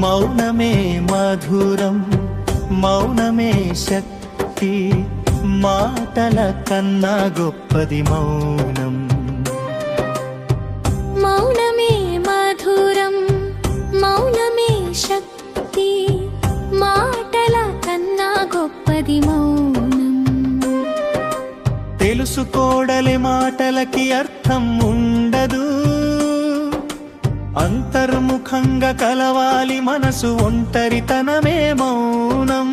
మౌనమే మధురం, మౌనమే శక్తి, మాటల కన్నా గొప్పది మౌనం. మౌనమే మధురం, మౌనమే శక్తి, మాటల కన్నా గొప్పది మౌనం. తెలుసుకోడలి మాటలకి అర్థం ఉండదు, అంతర్ముఖంగా కలవాలి మనసు, ఒంటరితనమే మౌనం.